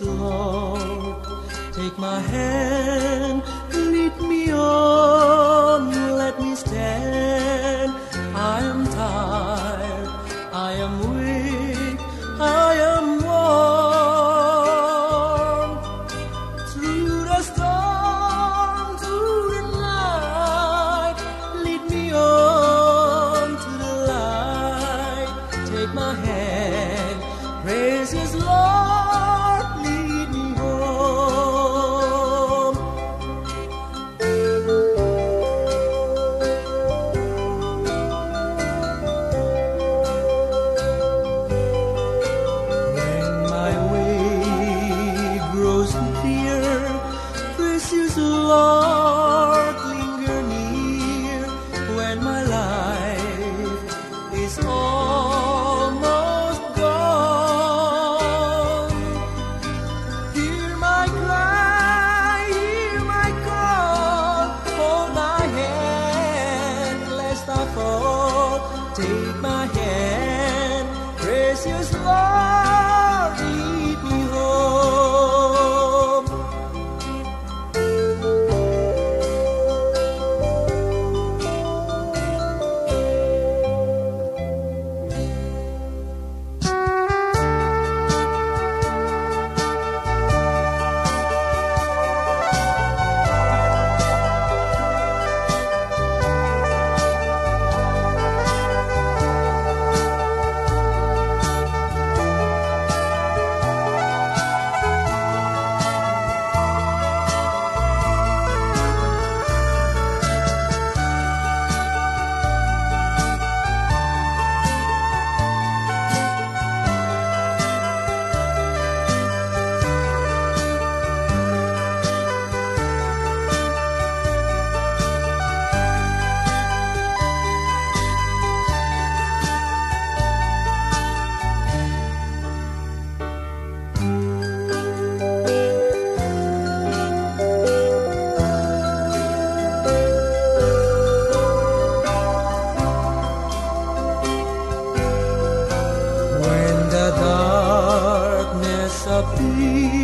Lord. Take my hand, lead me on, let me stand. I am tired, I am weak, I am worn. Through the storm, through the night, lead me on to the light. Take my hand, precious Lord, lead me home. When my way grows clear, precious Lord, linger near. When my life is almost gone, hear my cry, hear my call. Hold my hand, lest I fall. Take my hand, precious Lord, lead me home. When the darkness appears,